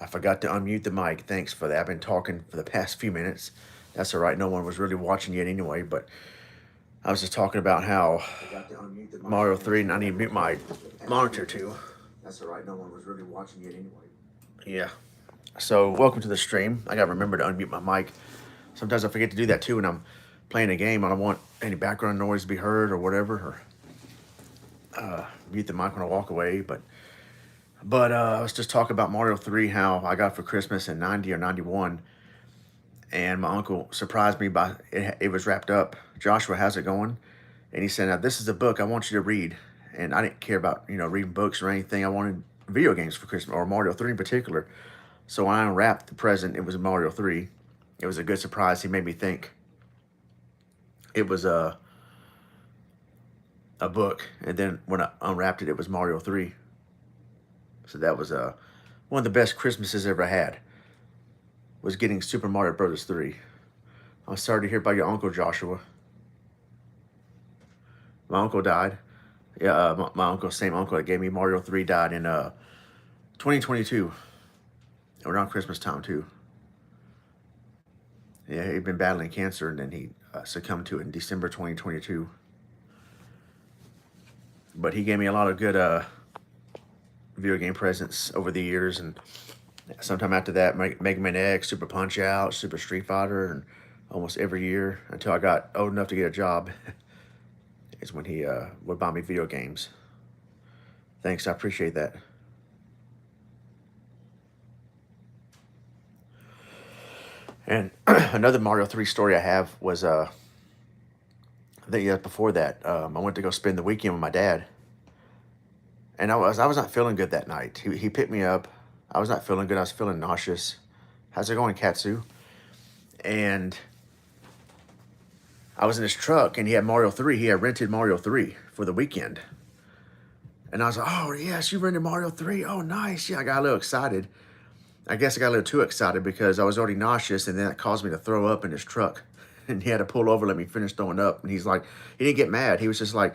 I forgot to unmute the mic. Thanks for that. I've been talking for the past few minutes. That's all right. No one was really watching yet anyway, but I was just talking about how Mario 3, and I need to mute my monitor too. That's all right. No one was really watching yet anyway. Yeah. So, welcome to the stream. I got to remember to unmute my mic. Sometimes I forget to do that too when I'm playing a game. I don't want any background noise to be heard or whatever, or mute the mic when I walk away. But I was just talking about Mario 3, how I got it for Christmas in 90 or 91. And my uncle surprised me by it was wrapped up. Joshua, how's it going? And he said, now this is a book I want you to read. And I didn't care about, reading books or anything. I wanted video games for Christmas, or Mario 3 in particular. So when I unwrapped the present, it was Mario 3. It was a good surprise. He made me think it was a book. And then when I unwrapped it, it was Mario 3. So that was one of the best Christmases I ever had, was getting Super Mario Brothers 3. I'm sorry to hear about your uncle, Joshua. My uncle died. Yeah, my uncle, same uncle that gave me Mario 3, died in 2022, around Christmas time too. Yeah, he'd been battling cancer, and then he succumbed to it in December 2022. But he gave me a lot of good video game presents over the years, and sometime after that, Mega Man X, Super Punch Out, Super Street Fighter, and almost every year until I got old enough to get a job is when he would buy me video games. Thanks, I appreciate that. And another Mario 3 story I have was the year before that. I went to go spend the weekend with my dad, and I was not feeling good that night. He picked me up. I was not feeling good. I was feeling nauseous. How's it going, Katsu? And I was in his truck, and he had Mario 3. He had rented Mario 3 for the weekend. And I was like, oh, yes, you rented Mario 3. Oh, nice. Yeah, I got a little excited. I guess I got a little too excited because I was already nauseous, and then that caused me to throw up in his truck. And he had to pull over, let me finish throwing up. And he's like, he didn't get mad. He was just like,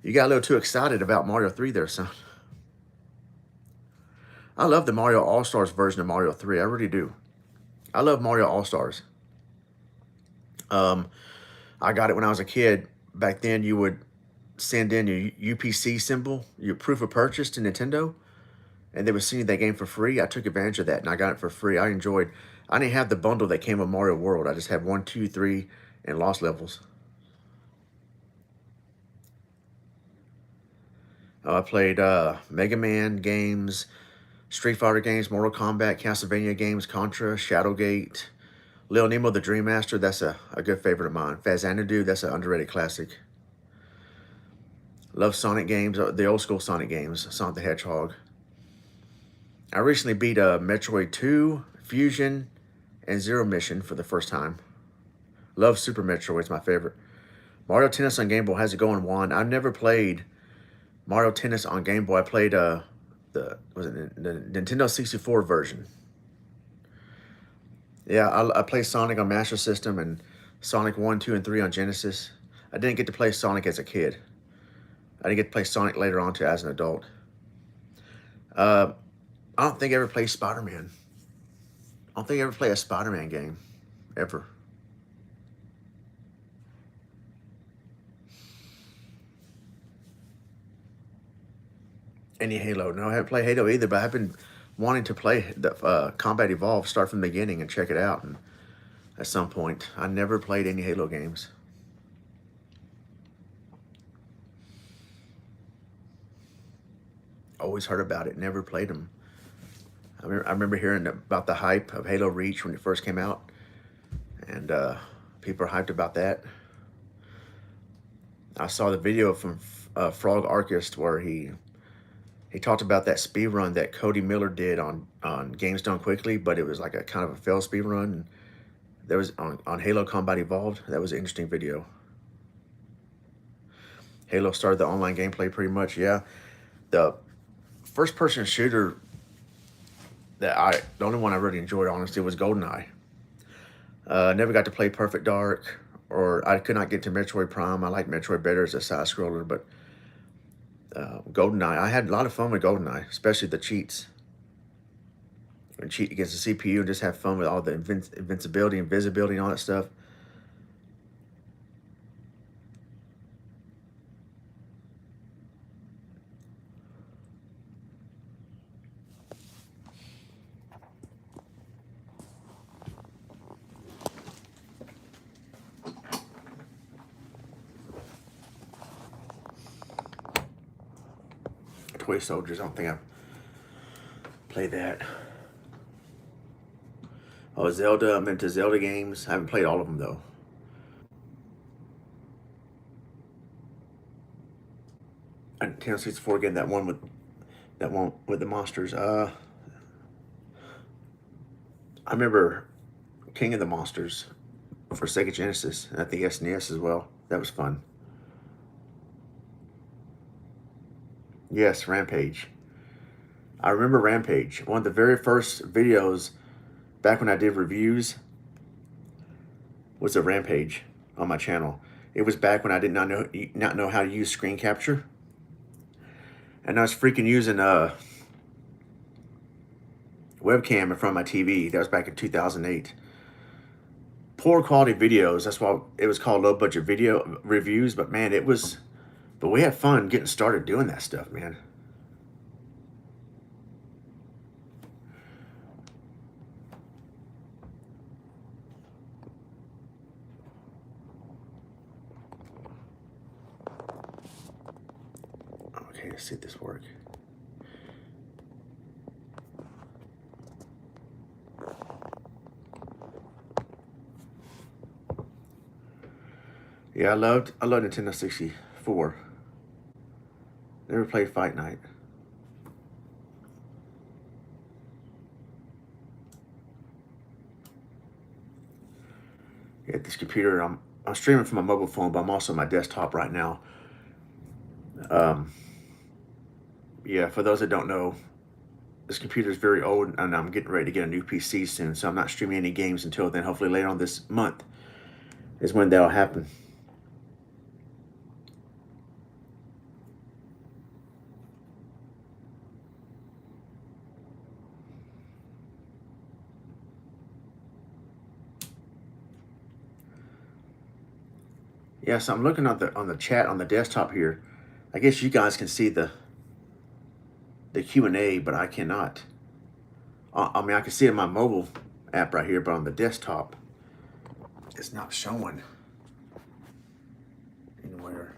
you got a little too excited about Mario 3 there, son. I love the Mario All-Stars version of Mario 3. I really do. I love Mario All-Stars. I got it when I was a kid. Back then, you would send in your UPC symbol, your proof of purchase to Nintendo, and they would send you that game for free. I took advantage of that, and I got it for free. I didn't have the bundle that came with Mario World. I just had 1, 2, 3, and Lost Levels. I played Mega Man games, Street Fighter games, Mortal Kombat, Castlevania games, Contra, Shadowgate, Lil Nemo the Dream Master. That's a good favorite of mine. Fazanadu, that's an underrated classic. Love Sonic games, the old school Sonic games, Sonic the Hedgehog. I recently beat Metroid 2, Fusion, and Zero Mission for the first time. Love Super Metroid, it's my favorite. Mario Tennis on Game Boy, how's it going, Juan? I've never played Mario Tennis on Game Boy. I played the Nintendo 64 version. Yeah, I played Sonic on Master System and Sonic 1, 2, and 3 on Genesis. I didn't get to play Sonic as a kid. I didn't get to play Sonic later on too as an adult. I don't think I ever played Spider-Man. I don't think I ever played a Spider-Man game, ever. Any Halo? No, I haven't played Halo either, but I've been wanting to play the Combat Evolved, start from the beginning and check it out. And at some point, I never played any Halo games. Always heard about it, never played them. I remember hearing about the hype of Halo Reach when it first came out, and people are hyped about that. I saw the video from Frog Archist where he talked about that speed run that Cody Miller did on Games Done Quickly, but it was like a kind of a failed speed run. And there was on Halo Combat Evolved. That was an interesting video. Halo started the online gameplay pretty much. Yeah, the first-person shooter the only one I really enjoyed, honestly, was GoldenEye. Never got to play Perfect Dark, or I could not get to Metroid Prime. I like Metroid better as a side-scroller, but GoldenEye, I had a lot of fun with GoldenEye, especially the cheats. and cheat against the CPU and just have fun with all the invincibility and visibility and all that stuff. Toy Soldiers, I don't think I've played that. Oh, Zelda, I'm into Zelda games. I haven't played all of them though. And Nintendo 64 again, that one with the monsters. I remember King of the Monsters for Sega Genesis, and I think SNES as well. That was fun. Yes, Rampage. I remember Rampage. One of the very first videos back when I did reviews was a Rampage on my channel. It was back when I did not know how to use screen capture, and I was freaking using a webcam in front of my TV. That was back in 2008. Poor quality videos. That's why it was called low budget video reviews. But man, but we had fun getting started doing that stuff, man. Okay, let's see if this works. Yeah, I loved Nintendo 64. Never played Fight Night. Yeah, this computer, I'm streaming from my mobile phone, but I'm also on my desktop right now. Yeah, for those that don't know, this computer is very old, and I'm getting ready to get a new PC soon, so I'm not streaming any games until then. Hopefully later on this month is when that'll happen. Yeah, so I'm looking on the chat on the desktop here. I guess you guys can see the Q&A, but I cannot. I mean, I can see it in my mobile app right here, but on the desktop, it's not showing anywhere.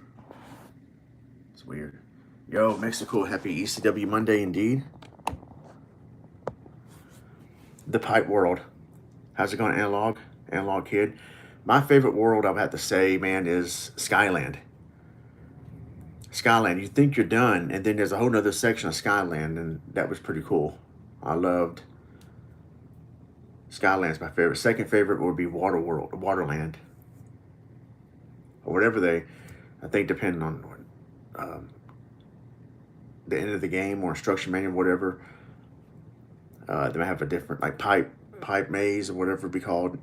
It's weird. Yo, Mexico, happy ECW Monday indeed. The Pipe World. How's it going, Analog? Analog Kid. My favorite world, I would have to say, man, is Skyland. Skyland, you think you're done, and then there's a whole nother section of Skyland, and that was pretty cool. I loved Skyland's my favorite. Second favorite would be Waterland, or whatever I think depending on the end of the game or instruction manual, whatever. They might have a different, like pipe maze or whatever it be called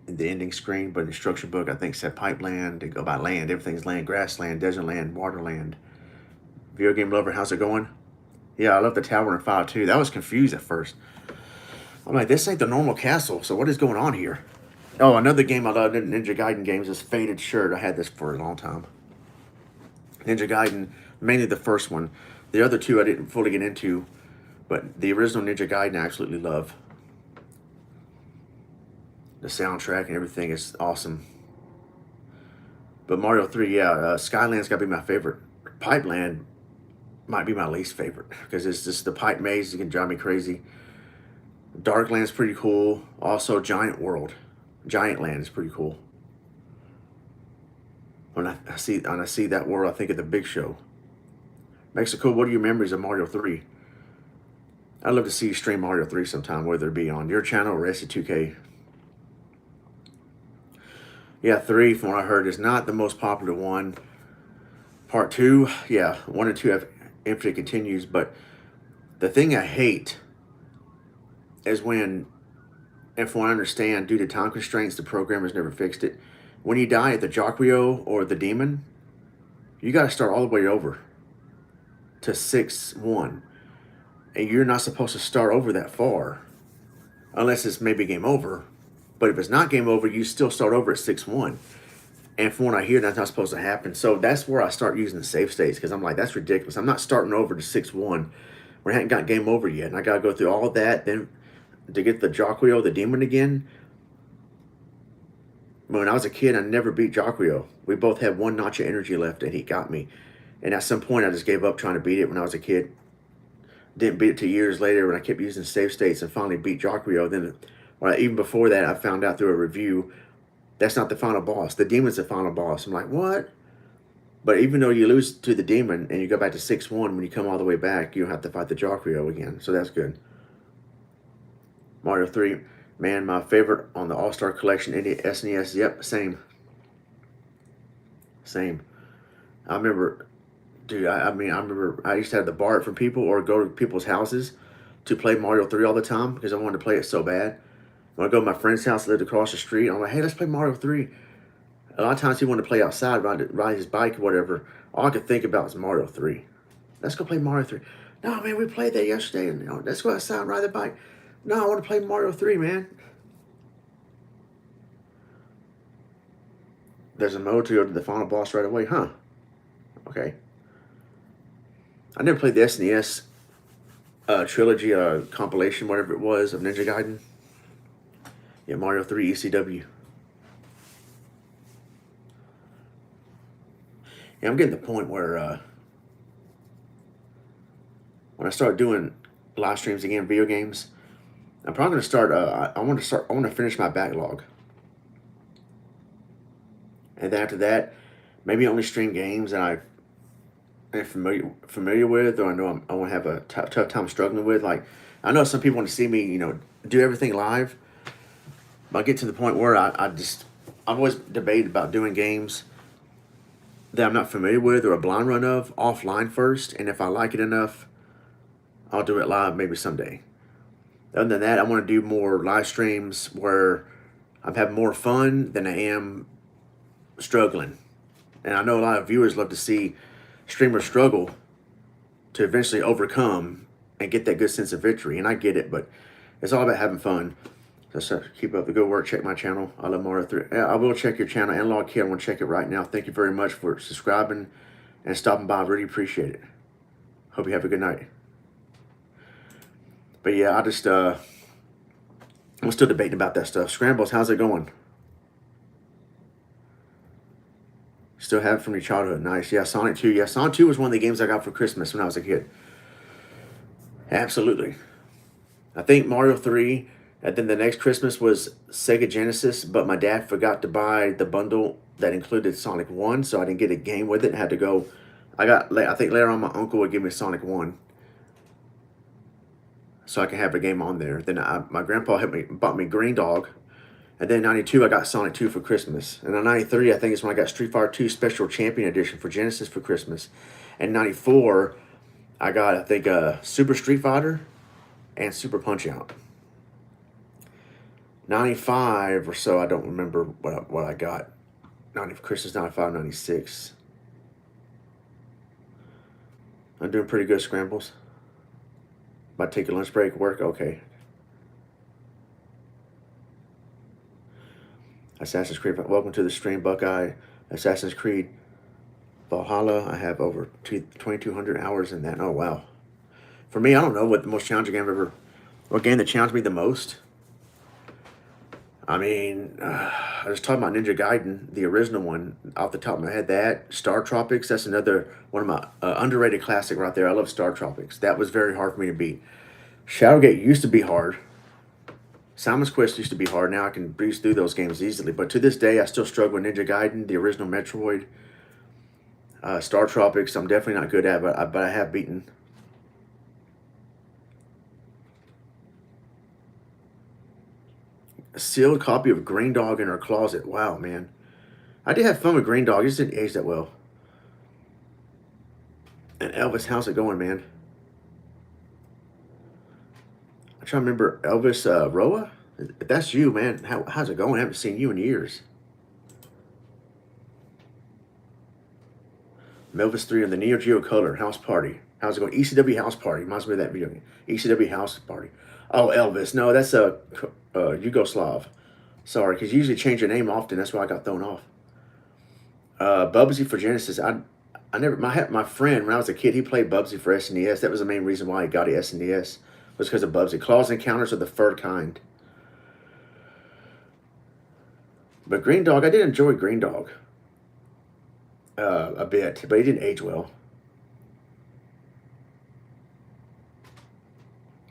in the ending screen, but the instruction book I think said pipe land. They go by land. Everything's land: grassland, desert land, waterland. Video game lover, how's it going? Yeah, I love the tower in 5 too. That was confused at first. I'm like, this ain't the normal castle, so what is going on here? Oh, another game I love, Ninja Gaiden games, is Faded Shirt. I had this for a long time. Ninja Gaiden, mainly the first one. The other two I didn't fully get into, but the original Ninja Gaiden I absolutely love. The soundtrack and everything is awesome. But Mario 3, yeah, Skyland's got to be my favorite. Pipeland might be my least favorite because it's just the pipe maze. It can drive me crazy. Darkland's pretty cool. Also, Giant Land is pretty cool. When I see that world, I think of the Big Show. Mexico, what are your memories of Mario 3? I'd love to see you stream Mario 3 sometime, whether it be on your channel or SC2K. Yeah, 3, from what I heard, is not the most popular one. Part 2, yeah, 1 and 2 have infinite continues, but the thing I hate is when, and from what I understand, due to time constraints, the programmers never fixed it. When you die at the Jacquio or the Demon, you got to start all the way over to 6-1. And you're not supposed to start over that far. unless it's maybe game over. But if it's not game over, you still start over at 6-1. And from what I hear, that's not supposed to happen. So that's where I start using the save states, because I'm like, that's ridiculous. I'm not starting over to 6-1 when I hadn't got game over yet. And I got to go through all of that then to get the Jacquio, the demon again. When I was a kid, I never beat Jacquio. We both had one notch of energy left, and he got me. And at some point, I just gave up trying to beat it when I was a kid. Didn't beat it 2 years later when I kept using save states and finally beat Jacquio. Then, even before that, I found out through a review that's not the final boss. The demon's the final boss. I'm like, what? But even though you lose to the demon and you go back to 6-1, when you come all the way back, you don't have to fight the Jacquio again. So that's good. Mario 3, man, my favorite on the All-Star Collection SNES. Yep, same. Same. I remember, dude, I remember I used to have to borrow it from people or go to people's houses to play Mario 3 all the time because I wanted to play it so bad. When I go to my friend's house, lived across the street, I'm like, hey, let's play Mario 3. A lot of times he wanted to play outside, ride his bike or whatever. All I could think about was Mario 3. Let's go play Mario 3. No, man, we played that yesterday. And, let's go outside and ride the bike. No, I want to play Mario 3, man. There's a mode to go to the final boss right away, huh? Okay. I never played the SNES trilogy compilation, whatever it was, of Ninja Gaiden. Yeah, Mario 3 ECW. Yeah, I'm getting to the point where when I start doing live streams again, video games, I'm probably going to start. I want to finish my backlog, and then after that, maybe only stream games that I'm familiar with, or I know I won't have a tough time struggling with. Like, I know some people want to see me, do everything live. But I get to the point where I've always debated about doing games that I'm not familiar with or a blind run of offline first, and if I like it enough, I'll do it live maybe someday. Other than that, I want to do more live streams where I'm having more fun than I am struggling. And I know a lot of viewers love to see streamers struggle to eventually overcome and get that good sense of victory, and I get it, but it's all about having fun. So keep up the good work. Check my channel. I love Mario 3. Yeah, I will check your channel, Analog Kid. I want to check it right now. Thank you very much for subscribing and stopping by. I really appreciate it. Hope you have a good night. But yeah, I'm still debating about that stuff. Scrambles, how's it going? Still have it from your childhood. Nice. Yeah, Sonic 2. Yeah, Sonic 2 was one of the games I got for Christmas when I was a kid. Absolutely. I think Mario 3, and then the next Christmas was Sega Genesis, but my dad forgot to buy the bundle that included Sonic 1, so I didn't get a game with it. I had to go. I think later on my uncle would give me Sonic 1, so I can have a game on there. Then my grandpa bought me Green Dog, and then in '92 I got Sonic 2 for Christmas. And in '93 I think is when I got Street Fighter 2 Special Champion Edition for Genesis for Christmas. And '94 I got, I think, Super Street Fighter and Super Punch Out. 95 or so, I don't remember what I got. Christmas 95, 96. I'm doing pretty good, Scrambles. About to take a lunch break, work, okay. Assassin's Creed, welcome to the stream, Buckeye. Assassin's Creed Valhalla, I have over 2,200 hours in that. Oh, wow. For me, I don't know what the most challenging game what game that challenged me the most. I mean, I was talking about Ninja Gaiden, the original one, off the top of my head. That, Star Tropics, that's another one of my underrated classic right there. I love Star Tropics. That was very hard for me to beat. Shadowgate used to be hard. Simon's Quest used to be hard. Now I can breeze through those games easily. But to this day, I still struggle with Ninja Gaiden, the original Metroid. Star Tropics, I'm definitely not good at, but I have beaten. A sealed copy of Green Dog in her closet. Wow, man. I did have fun with Green Dog. It just didn't age that well. And Elvis, how's it going, man? I'm trying to remember Elvis Roa. If that's you, man, how's it going? I haven't seen you in years. Melvis 3 on the Neo Geo Color House Party. How's it going? ECW House Party. Reminds me of that video game. ECW House Party. Oh, Elvis. No, that's a Yugoslav. Sorry, because you usually change your name often. That's why I got thrown off. Bubsy for Genesis. I never. My friend when I was a kid, he played Bubsy for SNES. That was the main reason why he got a SNES, was because of Bubsy. Claws Encounters are the fur kind. But Green Dog, I did enjoy Green Dog a bit, but he didn't age well.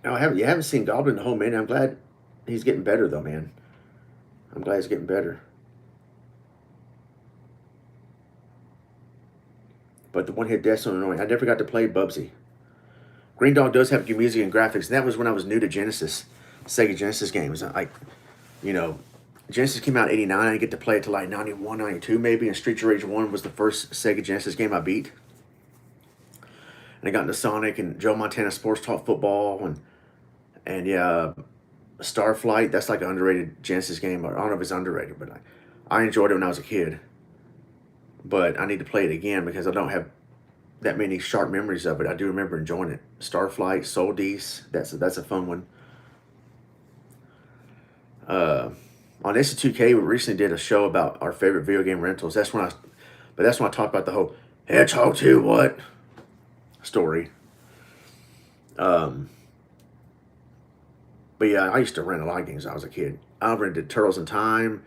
Now, you haven't seen Goblin the whole minute. I'm glad he's getting better though, man. I'm glad he's getting better. But the one-hit deaths are annoying. I never got to play Bubsy. Green Dog does have good music and graphics, and that was when I was new to Genesis, Sega Genesis games. You know, Genesis came out in '89. I didn't get to play it till like '91, '92 maybe, and Streets of Rage 1 was the first Sega Genesis game I beat. And I got into Sonic and Joe Montana Sports Talk Football, and yeah, Starflight. That's like an underrated Genesis game. I don't know if it's underrated, but I enjoyed it when I was a kid. But I need to play it again because I don't have that many sharp memories of it. I do remember enjoying it. Starflight, Soldice, that's a fun one. On S2K, we recently did a show about our favorite video game rentals. That's when I talked about the whole Hedgehog 2 what story. But yeah, I used to rent a lot of games when I was a kid. I rented Turtles in Time.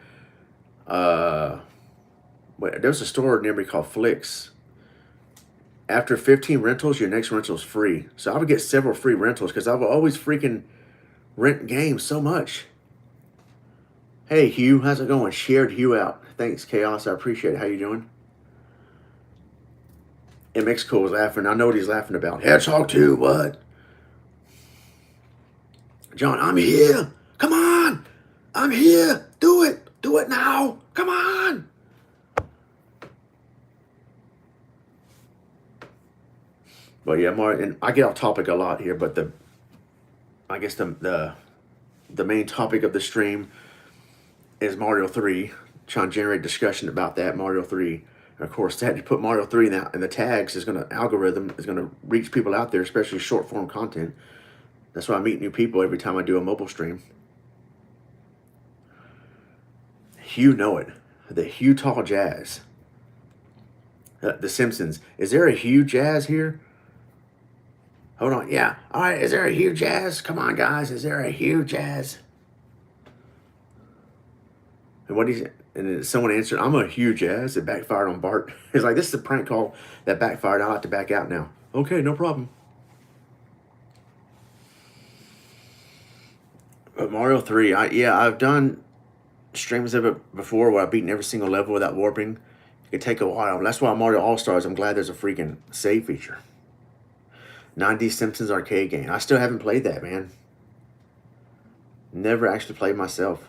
But there was a store near me called Flicks. After 15 rentals, your next rental is free. So I would get several free rentals because I would always freaking rent games so much. Hey, Hugh, how's it going? Shared Hugh out. Thanks, Chaos. I appreciate it. How you doing? MX Cool is laughing. I know what he's laughing about. Hedgehog 2, what? John, I'm here. Come on. I'm here. Do it. Do it now. Come on. But yeah, and I get off topic a lot here, but I guess the main topic of the stream is Mario 3. Trying to generate discussion about that, Mario 3. And of course, to put Mario 3 in the tags algorithm is gonna reach people out there, especially short form content. That's why I meet new people every time I do a mobile stream. Hugh know it. The Utah Jazz. The Simpsons. Is there a Hugh Jazz here? Hold on. Yeah. All right. Is there a Hugh Jazz? Come on, guys. Is there a Hugh Jazz? And then someone answered, I'm a Hugh Jazz. It backfired on Bart. He's like, this is a prank call that backfired. I'll have to back out now. Okay, no problem. But Mario 3, I've done streams of it before where I've beaten every single level without warping. It could take a while. That's why Mario All-Stars, I'm glad there's a freaking save feature. 90 Simpsons arcade game. I still haven't played that, man. Never actually played myself.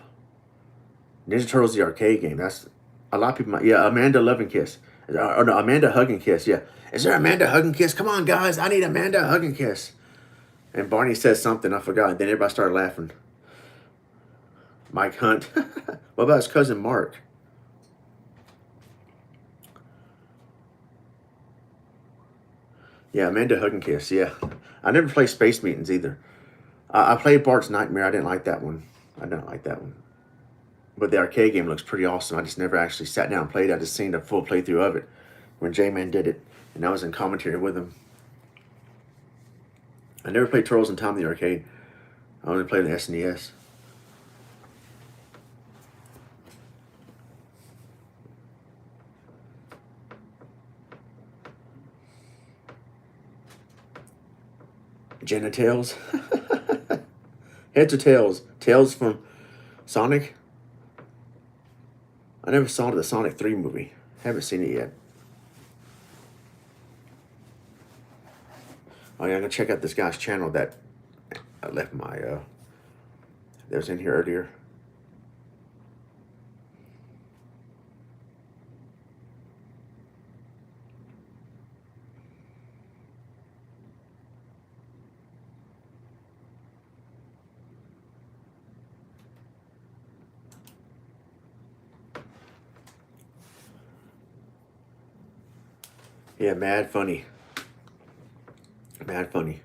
Ninja Turtles, the arcade game. That's a lot of people. Yeah, Amanda Love and Kiss. Or no, Amanda Hug and Kiss. Yeah. Is there Amanda Hug and Kiss? Come on, guys. I need Amanda Hug and Kiss. And Barney says something. I forgot. Then everybody started laughing. Mike Hunt. What about his cousin Mark? Yeah, Amanda Hug and Kiss. Yeah. I never played Space Meetings either. I played Bart's Nightmare. I didn't like that one. But the arcade game looks pretty awesome. I just never actually sat down and played it. I just seen a full playthrough of it when J-Man did it. And I was in commentary with him. I never played Turtles in Time in the arcade. I only played the SNES. Genitails. Heads or tails? Tails from Sonic? I never saw the Sonic 3 movie. Haven't seen it yet. Oh yeah, I'm gonna check out this guy's channel that I left my that was in here earlier. Yeah, mad funny. Mad funny.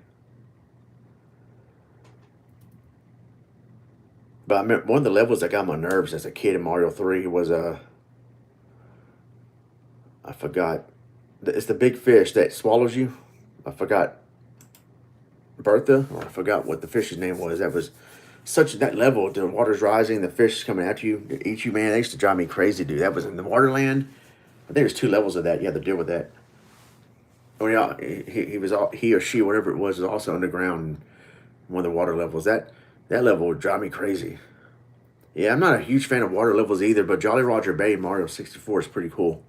But I remember one of the levels that got my nerves as a kid in Mario 3 was I forgot. It's the big fish that swallows you. I forgot Bertha, or I forgot what the fish's name was. That was such that level. The water's rising, the fish is coming at you to eat you. Man, they used to drive me crazy, dude. That was in the Waterland. I think there's 2 levels of that. You had to deal with that. Oh yeah, he or she, whatever it was also underground in one of the water levels. That level would drive me crazy. Yeah, I'm not a huge fan of water levels either, but Jolly Roger Bay in Mario 64 is pretty cool.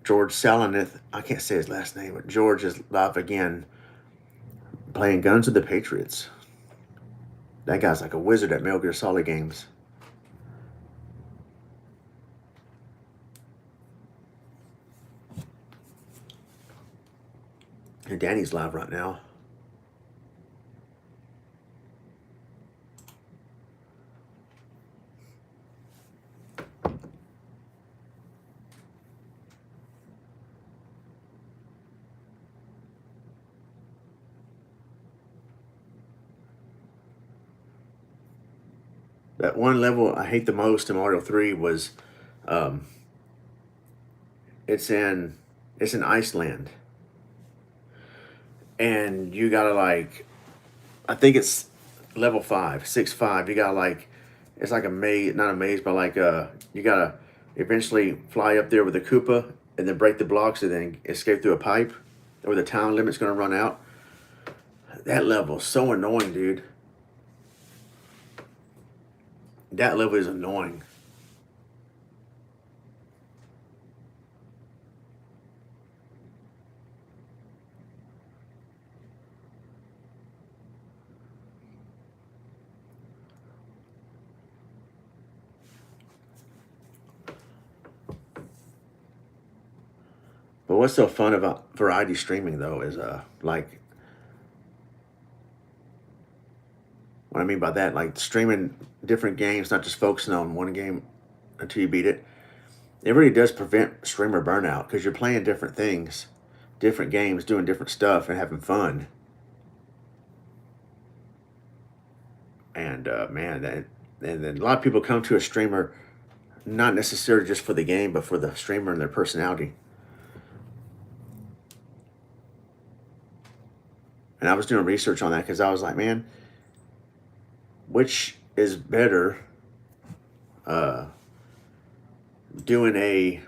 George Salinith, I can't say his last name, but George is live again playing Guns of the Patriots. That guy's like a wizard at Metal Gear Solid games. And Danny's live right now. That one level I hate the most in Mario 3 was it's in Iceland. And you gotta like I think it's level 5, 6, 5. You gotta like it's like a maze, not a maze, but like you gotta eventually fly up there with a Koopa and then break the blocks and then escape through a pipe or the time limit's gonna run out. That level's so annoying, dude. That level is annoying. But what's so fun about variety streaming though is like what I mean by that, like streaming different games, not just focusing on one game until you beat it. It really does prevent streamer burnout because you're playing different things, different games, doing different stuff, and having fun. And man, and then a lot of people come to a streamer not necessarily just for the game, but for the streamer and their personality. And I was doing research on that because I was like, man, which is better, doing a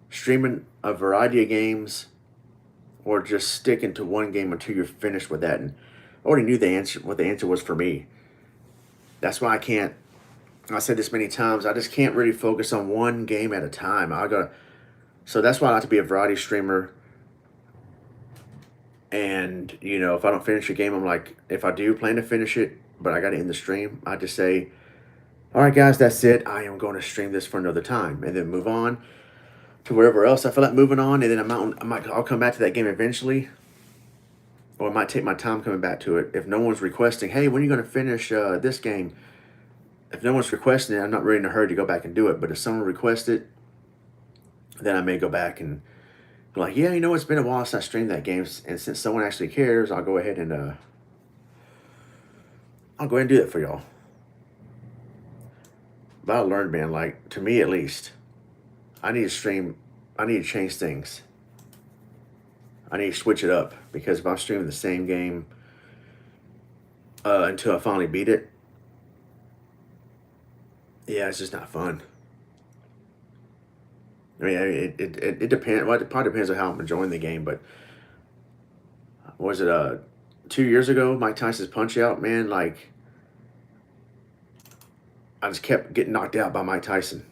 streaming a variety of games or just sticking to one game until you're finished with that? And I already knew the answer, what the answer was for me. That's why I said this many times, I just can't really focus on one game at a time. So that's why I like to be a variety streamer. And, you know, if I don't finish a game, I'm like, if I do plan to finish it, but I got to end the stream, I just say, all right, guys, that's it. I am going to stream this for another time and then move on to wherever else I feel like moving on. And then I'll come back to that game eventually. Or I might take my time coming back to it. If no one's requesting, hey, when are you going to finish this game? If no one's requesting it, I'm not really in a hurry to go back and do it. But if someone requests it, then I may go back and be like, yeah, you know, it's been a while since I streamed that game. And since someone actually cares, I'll go ahead and do that for y'all. But I learned, man, like, to me at least, I need to change things. I need to switch it up because if I'm streaming the same game until I finally beat it, yeah, it's just not fun. I mean, it depends. Well, it probably depends on how I'm enjoying the game. But was it 2 years ago, Mike Tyson's Punch Out? Man, like I just kept getting knocked out by Mike Tyson,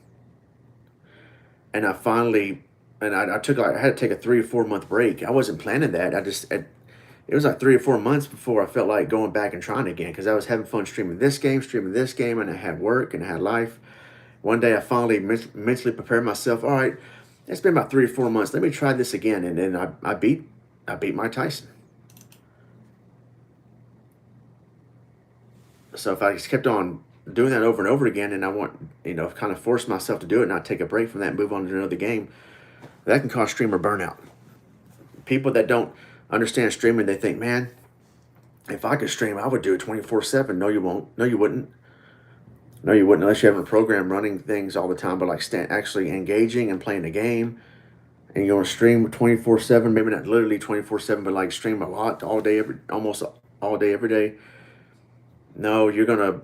and I had to take a 3 or 4 month break. I wasn't planning that. It was like 3 or 4 months before I felt like going back and trying again because I was having fun streaming this game, and I had work and I had life. One day I finally mentally prepared myself. All right, it's been about 3 or 4 months. Let me try this again, and then I beat Mike Tyson. So if I just kept on doing that over and over again, and I kind of force myself to do it, and not take a break from that and move on to another game, that can cause streamer burnout. People that don't understand streaming, they think, man, if I could stream, I would do it 24/7. No, you won't. No, you wouldn't. No, you wouldn't unless you have a program running things all the time. But like actually engaging and playing the game, and you want to stream 24/7, maybe not literally 24/7, but like stream a lot all day, almost all day, every day. No, you're gonna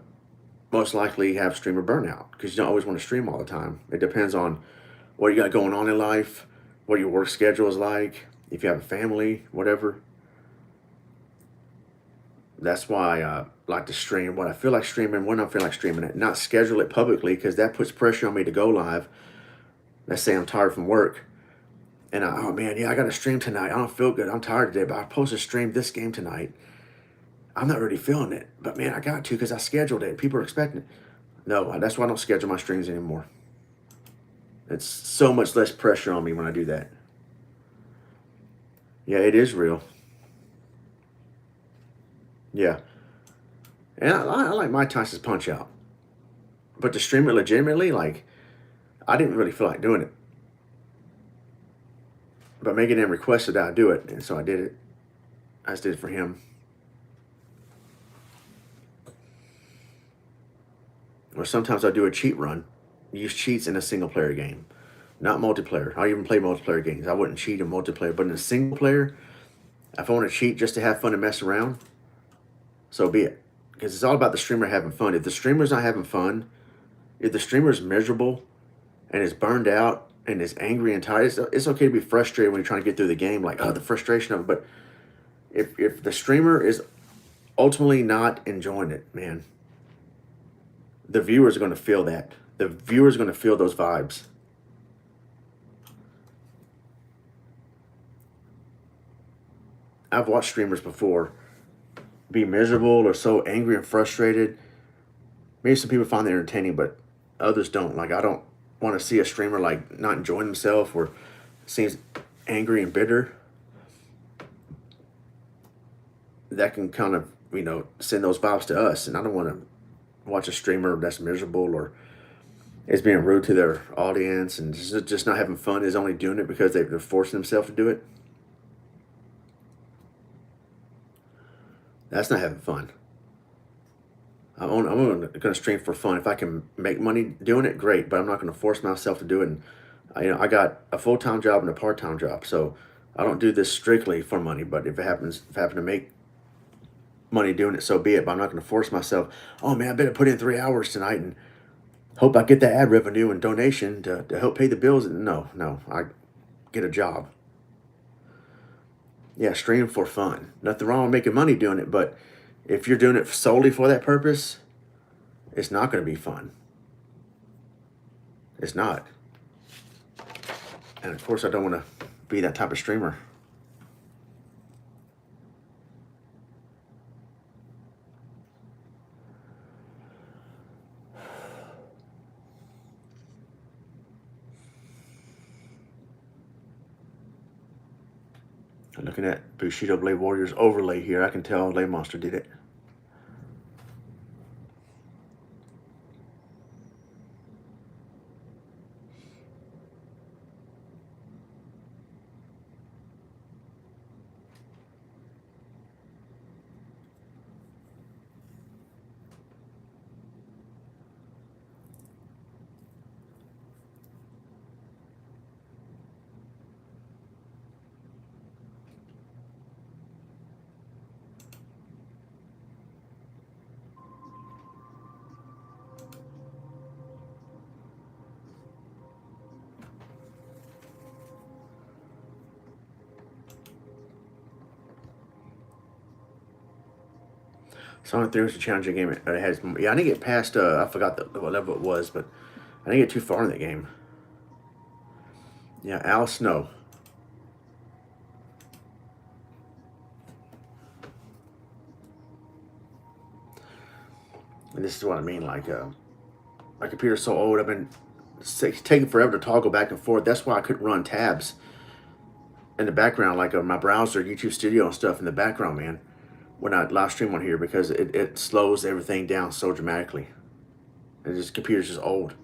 most likely have streamer burnout because you don't always want to stream all the time. It depends on what you got going on in life, what your work schedule is like, if you have a family, whatever. That's why I like to stream what I feel like streaming, when I feel like streaming it, not schedule it publicly because that puts pressure on me to go live. Let's say I'm tired from work and oh man, yeah, I got to stream tonight. I don't feel good. I'm tired today, but I'm supposed to stream this game tonight. I'm not really feeling it, but man, I got to because I scheduled it. People are expecting it. No, that's why I don't schedule my streams anymore. It's so much less pressure on me when I do that. Yeah, it is real. Yeah. And I like my Tyson's Punch Out. But to stream it legitimately, like, I didn't really feel like doing it. But Megan then requested that I do it, and so I did it. I just did it for him. Or sometimes I do a cheat run. Use cheats in a single player game. Not multiplayer. I even play multiplayer games. I wouldn't cheat in multiplayer. But in a single player, if I want to cheat just to have fun and mess around, so be it. Because it's all about the streamer having fun. If the streamer's not having fun, if the streamer's miserable and is burned out and is angry and tired, it's okay to be frustrated when you're trying to get through the game, like, oh, the frustration of it. But if the streamer is ultimately not enjoying it, man, the viewers are going to feel that. The viewers are going to feel those vibes. I've watched streamers before be miserable or so angry and frustrated. Maybe some people find it entertaining, but others don't. Like, I don't want to see a streamer like not enjoying himself or seems angry and bitter. That can kind of, send those vibes to us. And I don't want to watch a streamer that's miserable or is being rude to their audience and just not having fun, is only doing it because they're forcing themselves to do it. That's not having fun. I'm going to stream for fun. If I can make money doing it, great. But I'm not going to force myself to do it. And I got a full-time job and a part-time job, so I don't do this strictly for money. But if I happen to make money doing it, so be it. But I'm not going to force myself. Oh man, I better put in 3 hours tonight and hope I get that ad revenue and donation to help pay the bills. No, I get a job. Yeah, stream for fun. Nothing wrong with making money doing it, but if you're doing it solely for that purpose, it's not going to be fun. It's not. And of course, I don't want to be that type of streamer. Looking at Bushido Blade Warriors overlay here, I can tell Lay Monster did it. Sonic 3 was a challenging game. It has, yeah, I didn't get past, I forgot what level it was, but I didn't get too far in that game. Yeah, Al Snow. And this is what I mean, like, my computer's so old, I've been taking forever to toggle back and forth. That's why I couldn't run tabs in the background, like my browser, YouTube Studio and stuff in the background, man, when I live stream on here, because it slows everything down so dramatically. And this computer's just old.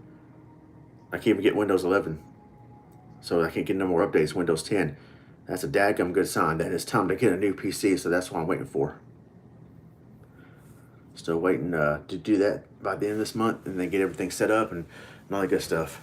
I can't even get Windows 11. So I can't get no more updates, Windows 10. That's a dadgum good sign that it's time to get a new PC, so that's what I'm waiting for. Still waiting to do that by the end of this month and then get everything set up and all that good stuff.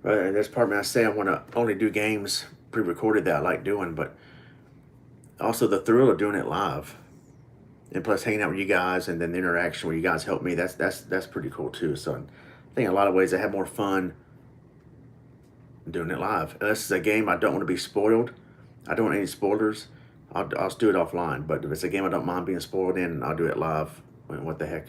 Right, and there's part of me I say I want to only do games pre-recorded that I like doing, but also the thrill of doing it live, and plus hanging out with you guys and then the interaction where you guys help me. That's pretty cool too. So I think in a lot of ways I have more fun doing it live. Unless it's a game I don't want to be spoiled. I don't want any spoilers. I'll just do it offline. But if it's a game I don't mind being spoiled in, I'll do it live. What the heck?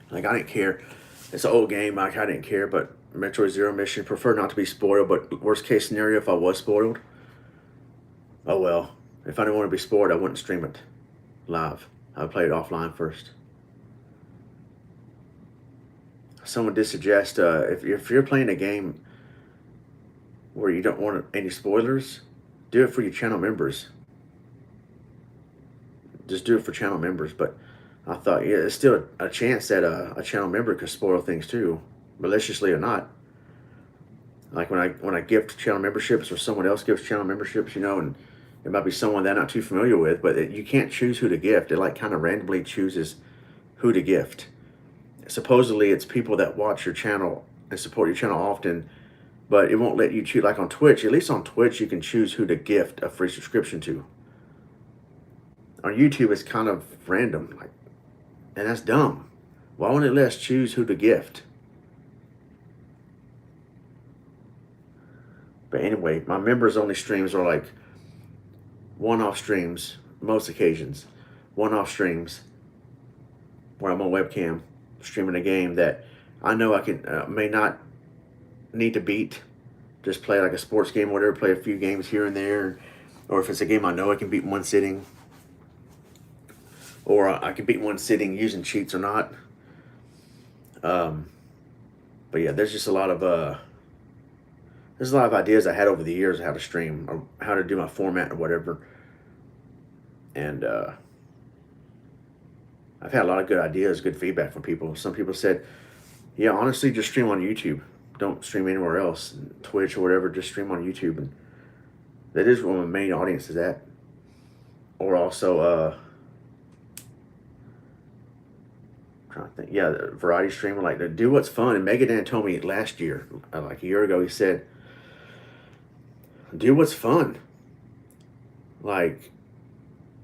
Like I didn't care. It's an old game. Like I didn't care. But Metroid Zero Mission, prefer not to be spoiled. But worst case scenario, if I was spoiled, oh well. If I didn't want to be spoiled, I wouldn't stream it live. I would play it offline first. Someone did suggest if you're playing a game where you don't want any spoilers, do it for your channel members. Just do it for channel members. But I thought, yeah, there's still a chance that a channel member could spoil things too, maliciously or not. Like when I gift channel memberships or someone else gives channel memberships, and it might be someone that I'm not too familiar with, but you can't choose who to gift. It like kind of randomly chooses who to gift. Supposedly it's people that watch your channel and support your channel often, but it won't let you choose. Like on Twitch, at least on Twitch, you can choose who to gift a free subscription to. On YouTube, it's kind of random, and that's dumb. Why won't it let us choose who to gift? But anyway, my members only streams are like one-off streams, most occasions. One-off streams where I'm on webcam streaming a game that I know I can may not need to beat. Just play like a sports game or whatever, play a few games here and there. Or if it's a game I know I can beat in one sitting. Or I can beat one sitting using cheats or not. But yeah, there's just a lot of ideas I had over the years of how to stream or how to do my format or whatever. And I've had a lot of good ideas, good feedback from people. Some people said, yeah, honestly, just stream on YouTube. Don't stream anywhere else, Twitch or whatever, just stream on YouTube. And that is where my main audience is at. Or also, trying to think, yeah, the variety streamer, like to do what's fun. And Megadan told me last year, like a year ago, he said, do what's fun. Like,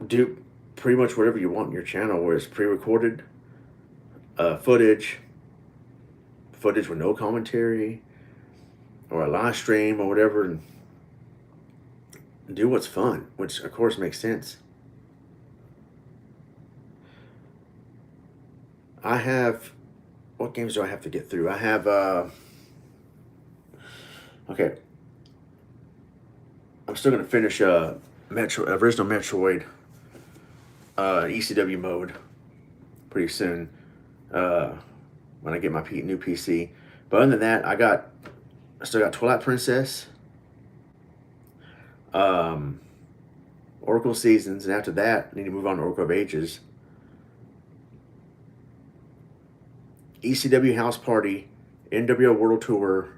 do pretty much whatever you want in your channel, where it's pre-recorded footage with no commentary, or a live stream or whatever, and do what's fun, which of course makes sense. I have, what games do I have to get through? I have, okay, I'm still going to finish original Metroid ECW mode pretty soon when I get my new PC. But other than that, I still got Twilight Princess, Oracle Seasons, and after that, I need to move on to Oracle of Ages. ECW House Party, NWO World Tour,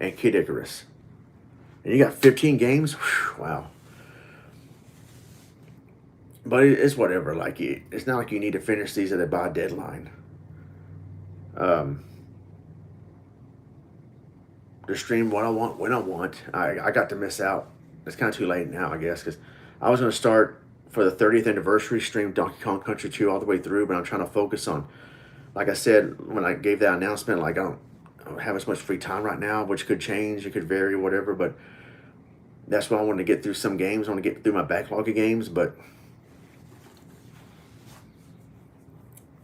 and Kid Icarus. And you got 15 games? Whew, wow. But it's whatever. Like, it's not like you need to finish these at by a deadline. Just stream what I want when I want. I got to miss out. It's kind of too late now, I guess, because I was going to start for the 30th anniversary stream Donkey Kong Country 2 all the way through, but I'm trying to focus on, like I said when I gave that announcement, like I don't have as much free time right now, which could change, it could vary, whatever. But that's why I wanted to get through some games. I want to get through my backlog of games, but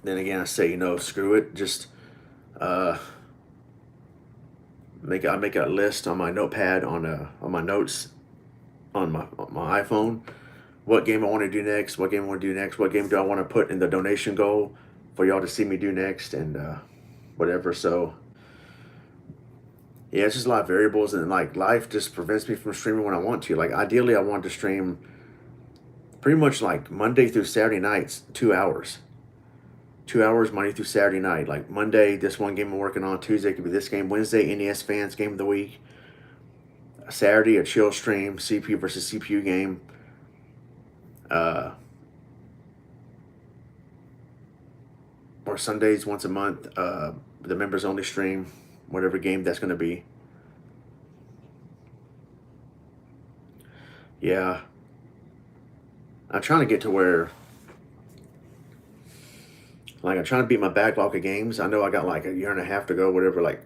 then again, I say, screw it. Just uh, I make a list on my notepad on my notes on my iPhone. What game I want to do next? What game I want to do next? What game do I want to put in the donation goal for y'all to see me do next? And whatever. So yeah, it's just a lot of variables, and like life just prevents me from streaming when I want to. Like ideally, I want to stream pretty much like Monday through Saturday nights, 2 hours. 2 hours Monday through Saturday night. Like Monday, this one game I'm working on. Tuesday could be this game. Wednesday, NES fans game of the week. Saturday, a chill stream, CPU versus CPU game. Or Sundays once a month, the members only stream, whatever game that's going to be. Yeah. I'm trying to get to where, like, I'm trying to beat my backlog of games. I know I got like a year and a half to go, whatever, like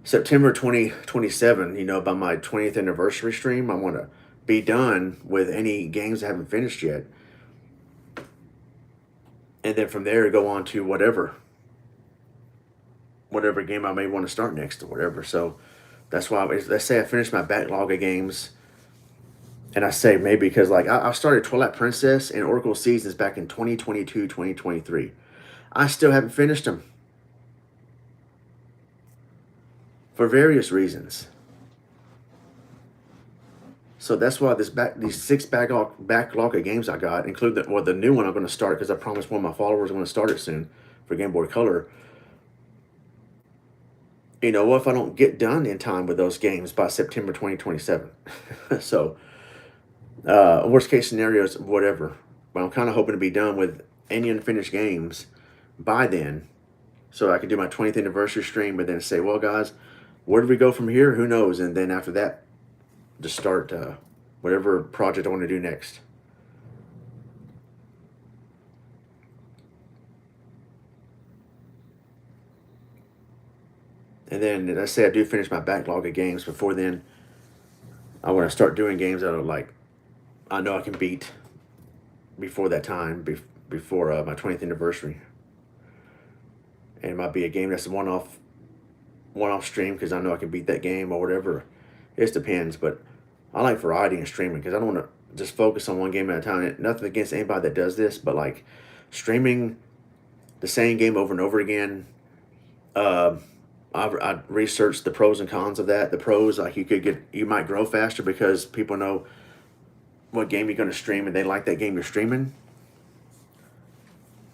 September 2027, by my 20th anniversary stream, I want to be done with any games I haven't finished yet. And then from there, go on to whatever game I may want to start next or whatever. So that's why, let's say I finish my backlog of games. And I say maybe because like I started Twilight Princess and Oracle Seasons back in 2022, 2023. I still haven't finished them for various reasons. So that's why these 6 backlog of games I got, including the new one I'm going to start, because I promised one of my followers I'm going to start it soon for Game Boy Color. What if I don't get done in time with those games by September 2027? So worst case scenarios, whatever. But I'm kind of hoping to be done with any unfinished games by then, so I can do my 20th anniversary stream, and then say, well, guys, where do we go from here? Who knows? And then after that, just start whatever project I want to do next. And then let's say I do finish my backlog of games before then. I want to start doing games that are like I know I can beat before that time, before my 20th anniversary. And it might be a game that's a one-off stream because I know I can beat that game or whatever. It just depends, but I like variety in streaming because I don't want to just focus on one game at a time. Nothing against anybody that does this, but like streaming the same game over and over again. I researched the pros and cons of that. The pros, like you might grow faster because people know what game you're going to stream and they like that game you're streaming.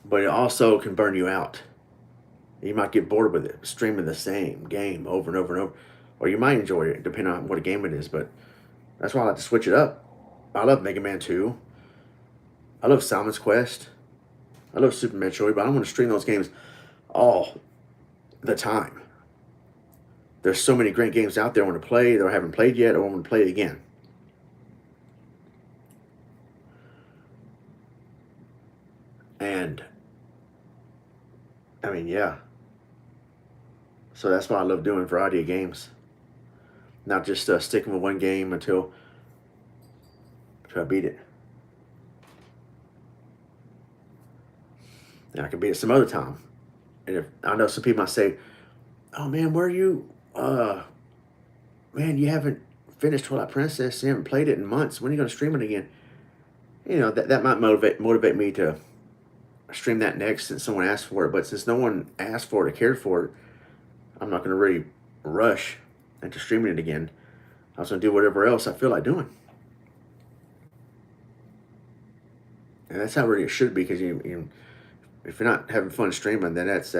But it also can burn you out. You might get bored with it, streaming the same game over and over and over. Or you might enjoy it, depending on what a game it is. But that's why I like to switch it up. I love Mega Man 2. I love Simon's Quest. I love Super Metroid, but I don't want to stream those games all the time. There's so many great games out there I want to play that I haven't played yet, or I want to play it again. And, I mean, yeah. So that's why I love doing variety of games. Not just sticking with one game until I beat it. And I can beat it some other time. And if I know some people might say, "Oh man, where are you? Man, you haven't finished Twilight Princess. You haven't played it in months. When are you going to stream it again?" That might motivate me to stream that next since someone asked for it. But since no one asked for it or cared for it, I'm not going to really rush into streaming it again. I was going to do whatever else I feel like doing. And that's how really it should be, because if you're not having fun streaming, then that's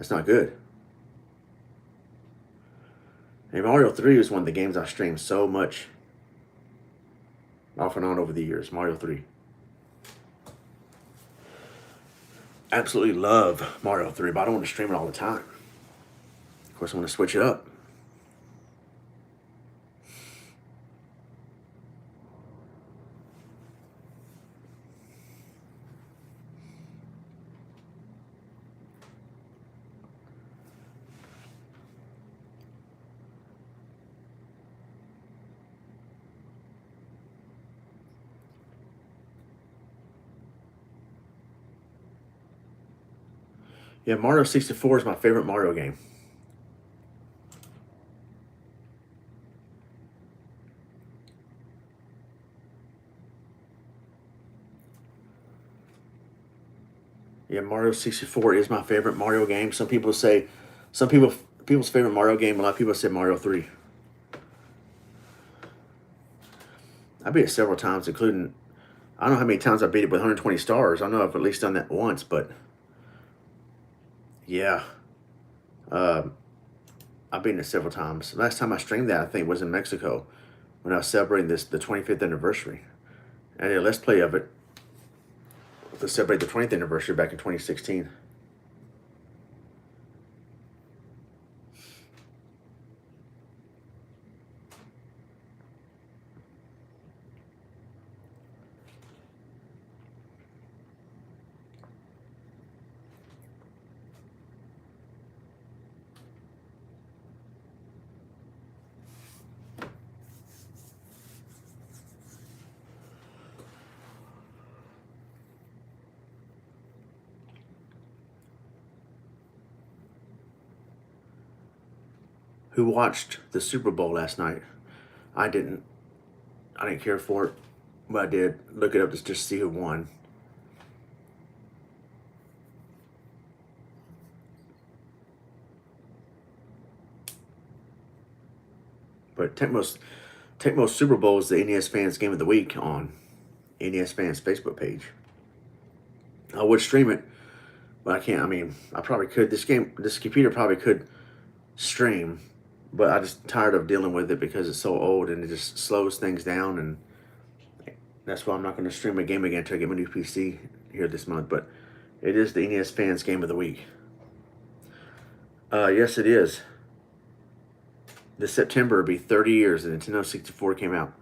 not good. And Mario 3 was one of the games I streamed so much off and on over the years. Mario 3. Absolutely love Mario 3, but I don't want to stream it all the time. Of course, I want to switch it up. Yeah, Mario 64 is my favorite Mario game. Yeah, Mario 64 is my favorite Mario game. Some people say, some people's favorite Mario game. A lot of people say Mario 3. I beat it several times, including I don't know how many times I beat it with 120 stars. I know I've at least done that once, but yeah, uh, I've beaten it several times. Last time I streamed that, I think, was in Mexico when I was celebrating the 25th anniversary. I did a let's play of it to celebrate the 20th anniversary back in 2016. Who watched the Super Bowl last night? I didn't. I didn't care for it, but I did look it up just to see who won. But Tecmo Super Bowl is the NES Fans Game of the Week on NES Fans Facebook page. I would stream it, but I can't. I mean, I probably could. This computer probably could stream, but I just tired of dealing with it because it's so old and it just slows things down, and that's why I'm not going to stream a game again until I get my new PC here this month. But it is the NES Fans Game of the Week. Yes, it is. This September will be 30 years that Nintendo 64 came out.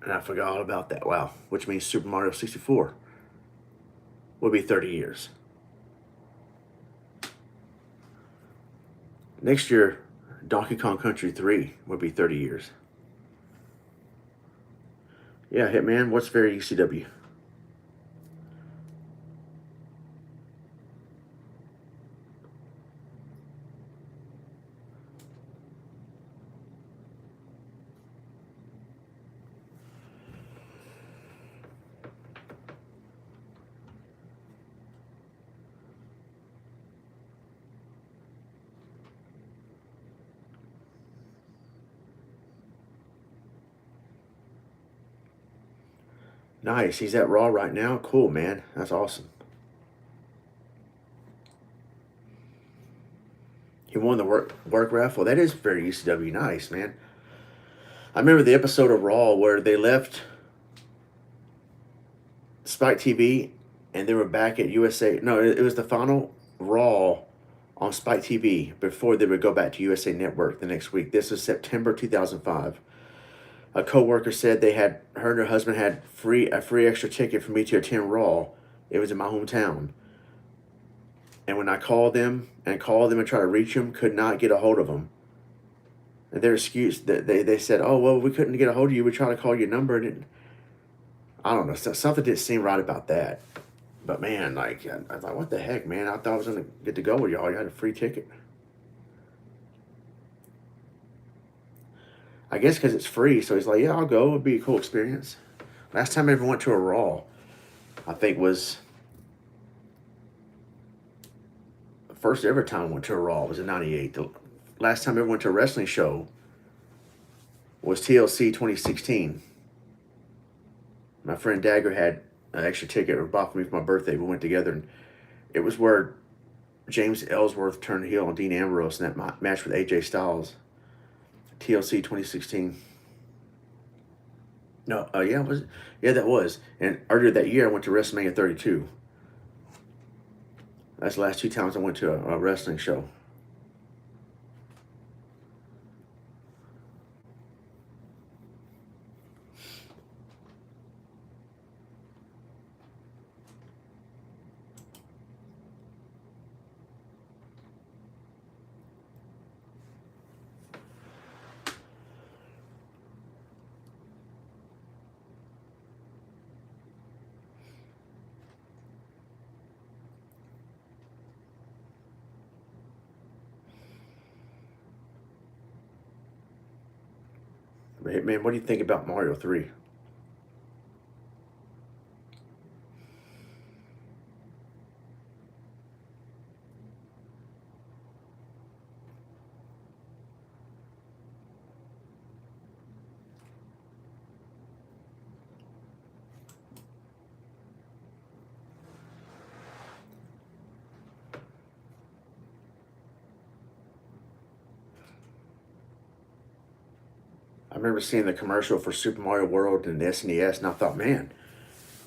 And I forgot all about that. Wow. Which means Super Mario 64 will be 30 years. Next year, Donkey Kong Country 3 will be 30 years. Yeah, Hitman, what's very ECW? Nice. He's at Raw right now. Cool, man. That's awesome. He won the work raffle. That is very ECW. Nice, man. I remember the episode of Raw where they left Spike TV and they were back at USA. No, it was the final Raw on Spike TV before they would go back to USA Network the next week. This was September 2005. A coworker said they had her and her husband had a free extra ticket for me to attend Raw. It was in my hometown. And when I called them and tried to reach them, could not get a hold of them. And their excuse that they said, "Oh well, we couldn't get a hold of you. We tried to call your number and it, I don't know, something didn't seem right about that." But man, like I thought, what the heck, man? I thought I was gonna get to go with y'all. You had a free ticket. I guess because it's free, so he's like, "Yeah, I'll go. It'd be a cool experience." Last time I ever went to a Raw, I think was the first ever time I went to a Raw was in '98. The last time I ever went to a wrestling show was TLC 2016. My friend Dagger had an extra ticket or bought for me for my birthday. We went together, and it was where James Ellsworth turned heel on Dean Ambrose in that match with AJ Styles. TLC 2016. No, yeah, was yeah, that was. And earlier that year, I went to WrestleMania 32. That's the last two times I went to a wrestling show. Hey, man, what do you think about Mario 3? I remember seeing the commercial for Super Mario World and the SNES, and I thought, man,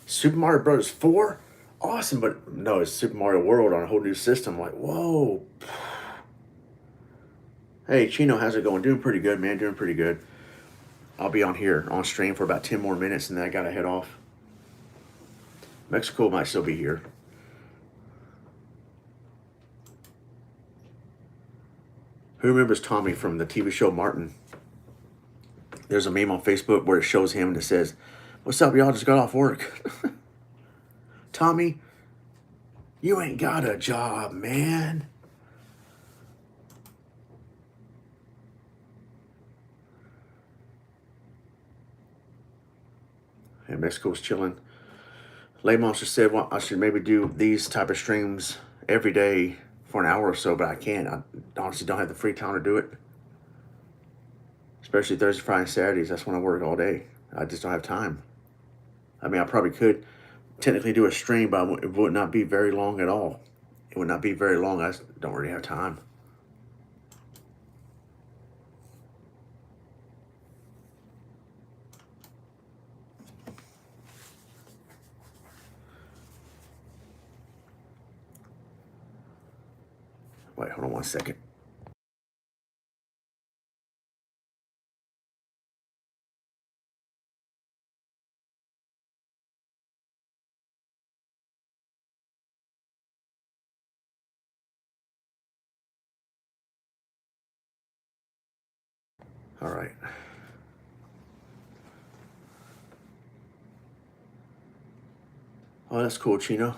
Super Mario Bros. 4? Awesome, but no, it's Super Mario World on a whole new system. Like, whoa. Hey, Chino, how's it going? Doing pretty good, man. Doing pretty good. I'll be on here on stream for about 10 more minutes, and then I gotta head off. Mexico might still be here. Who remembers Tommy from the TV show Martin? There's a meme on Facebook where it shows him and it says, "What's up, y'all? Just got off work." Tommy, you ain't got a job, man. And Mexico's chilling. Lay Monster said, well, I should maybe do these type of streams every day for an hour or so, but I can't. I honestly don't have the free time to do it. Especially Thursday, Friday, and Saturdays. That's when I work all day. I just don't have time. I mean, I probably could technically do a stream, but it would not be very long at all. It would not be very long. I just don't really have time. Wait, hold on one second. All right. Oh, that's cool, Chino.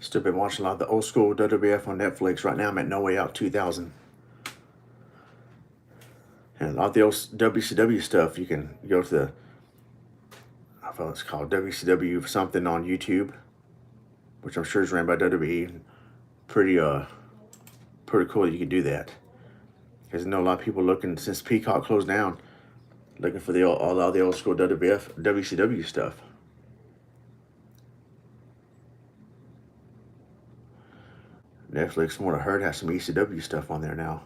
Still been watching a lot of the old school WWF on Netflix. Right now I'm at No Way Out 2000. And a lot of the old WCW stuff, you can go to the, I thought it's called WCW something on YouTube, which I'm sure is ran by WWE. Pretty pretty cool that you can do that. Because I know a lot of people looking, since Peacock closed down, looking for all the old school WWF, WCW stuff. Netflix, from what I heard, has some ECW stuff on there now.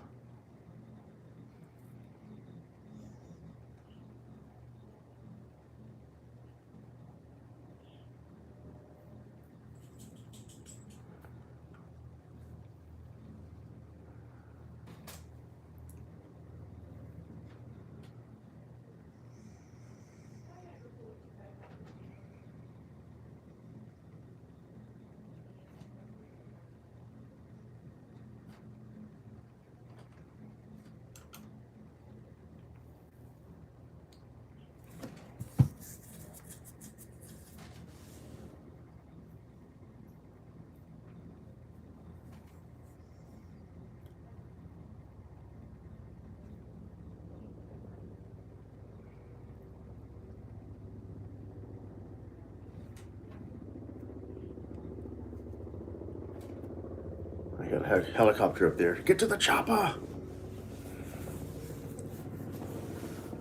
got a helicopter up there. Get to the chopper.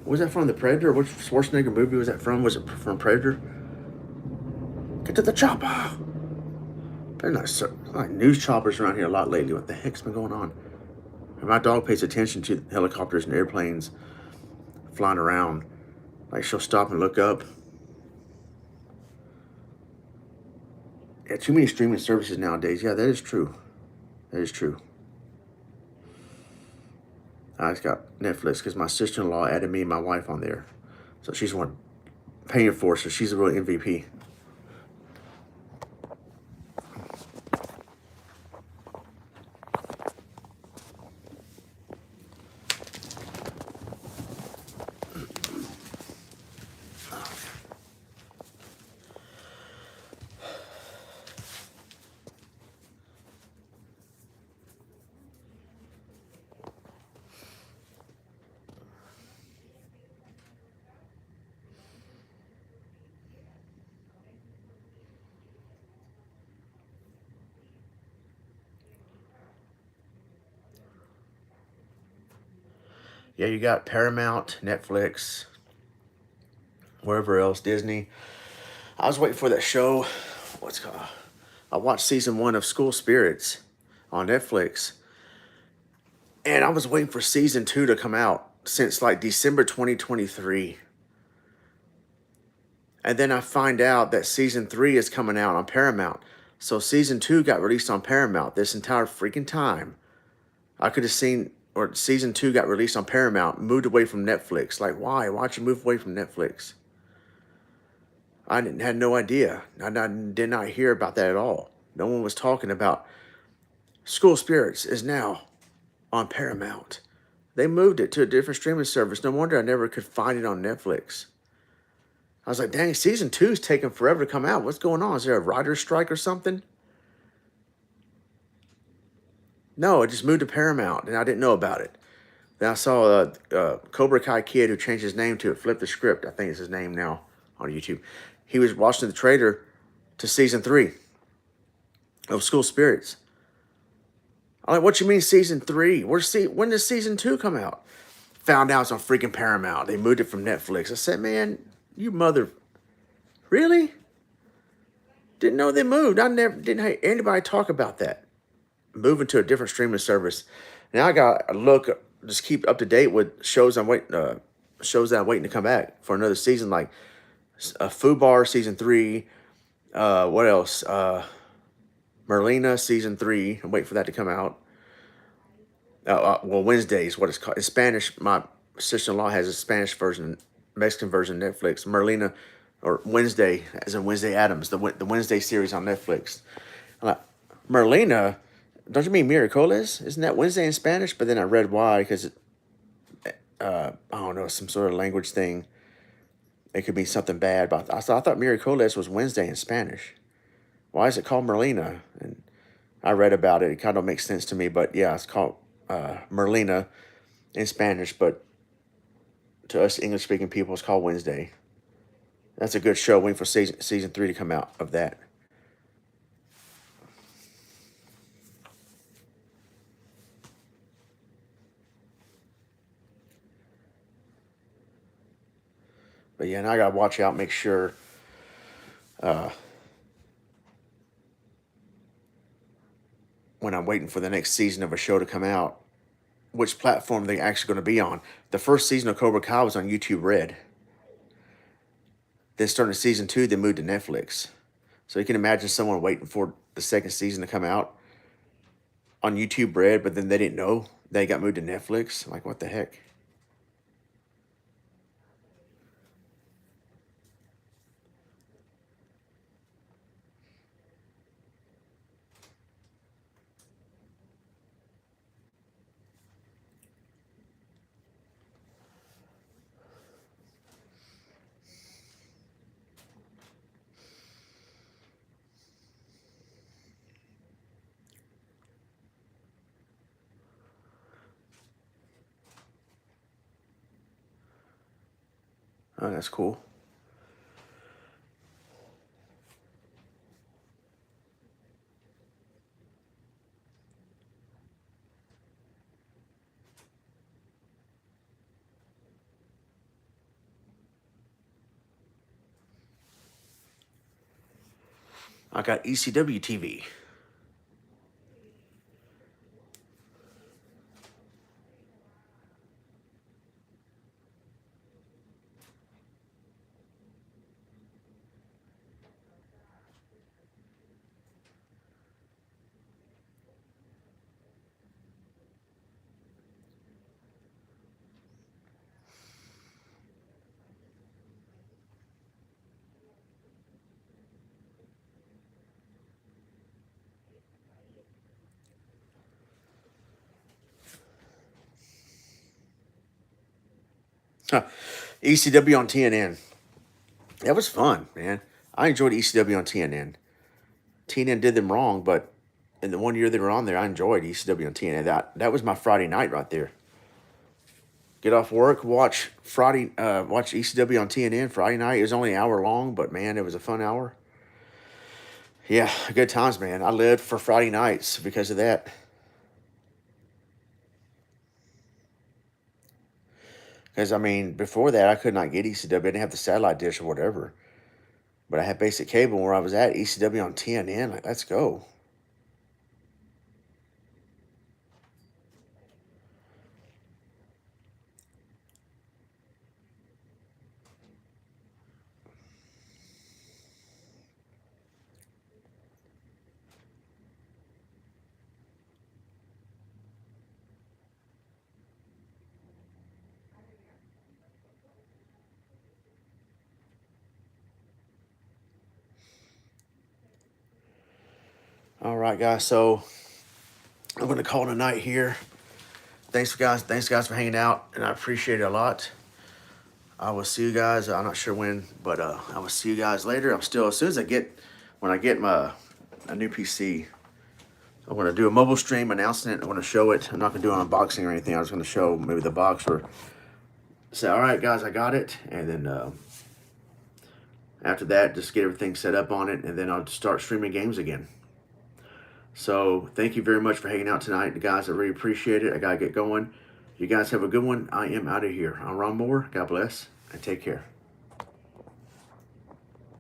Was that from the Predator? Which Schwarzenegger movie was that from? Was it from Predator? Get to the chopper. There's not like news choppers around here a lot lately. What the heck's been going on? And my dog pays attention to helicopters and airplanes flying around. Like she'll stop and look up. Yeah, too many streaming services nowadays. Yeah, that is true. That is true. I just got Netflix because my sister-in-law added me and my wife on there. So she's the one paying for it, so she's a real MVP. Yeah, you got Paramount, Netflix, wherever else, Disney. I was waiting for that show. What's it called? I watched season 1 of School Spirits on Netflix. And I was waiting for season 2 to come out since like December 2023. And then I find out that season 3 is coming out on Paramount. So season 2 got released on Paramount this entire freaking time. I could have seen, or season 2 got released on Paramount, moved away from Netflix. Like, why? Why'd you move away from Netflix? I had no idea. I did not hear about that at all. No one was talking about School Spirits is now on Paramount. They moved it to a different streaming service. No wonder I never could find it on Netflix. I was like, dang, season 2 is taking forever to come out. What's going on? Is there a writer's strike or something? No, it just moved to Paramount, and I didn't know about it. Then I saw a Cobra Kai kid who changed his name to it, Flip the Script. I think it's his name now on YouTube. He was watching the trailer to season 3 of School Spirits. I'm like, what you mean season 3? When does season 2 come out? Found out it's on freaking Paramount. They moved it from Netflix. I said, man, you mother... Really? Didn't know they moved. I didn't hear anybody talk about that. Moving to a different streaming service. Now I got to look, just keep up to date with shows that I'm waiting to come back for another season, like Fubar season 3. What else? Merlina season 3. I'm waiting for that to come out. Well, Wednesday is what it's called. In Spanish, my sister-in-law has a Spanish version, Mexican version of Netflix. Merlina, or Wednesday, as in Wednesday Addams, the Wednesday series on Netflix. I'm like, Merlina, don't you mean Miracoles? Isn't that Wednesday in Spanish? But then I read why, because I don't know, some sort of language thing. It could be something bad. But I thought Miracoles was Wednesday in Spanish. Why is it called Merlina? And I read about it. It kind of makes sense to me. But yeah, it's called Merlina in Spanish. But to us English-speaking people, it's called Wednesday. That's a good show. Waiting for season 3 to come out of that. But yeah, and I gotta watch out, make sure when I'm waiting for the next season of a show to come out, which platform they're actually going to be on. The first season of Cobra Kai was on YouTube Red. Then starting season 2, they moved to Netflix. So you can imagine someone waiting for the second season to come out on YouTube Red, but then they didn't know they got moved to Netflix. Like, what the heck? Oh, that's cool. I got ECW TV. ECW on TNN. That was fun, man. I enjoyed ECW on TNN. TNN did them wrong, but in the 1 year they were on there, I enjoyed ECW on TNN. That was my Friday night right there. Get off work, watch ECW on TNN Friday night. It was only an hour long, but man, it was a fun hour. Yeah, good times, man. I lived for Friday nights because of that. Because I mean, before that, I could not get ECW. I didn't have the satellite dish or whatever. But I had basic cable where I was at. ECW on TNN. Like, let's go. All right, guys. So I'm going to call it a night here. Thanks, guys. Thanks, guys, for hanging out, and I appreciate it a lot. I will see you guys. I'm not sure when, but I will see you guys later. I'm still, as soon as when I get a new PC, I'm going to do a mobile stream announcing it. I'm going to show it. I'm not going to do an unboxing or anything. I'm just going to show maybe the box or say, all right, guys, I got it. And then after that, just get everything set up on it, and then I'll start streaming games again. So thank you very much for hanging out tonight, guys. I really appreciate it. I got to get going. You guys have a good one. I am out of here. I'm Ronmower. God bless, and take care.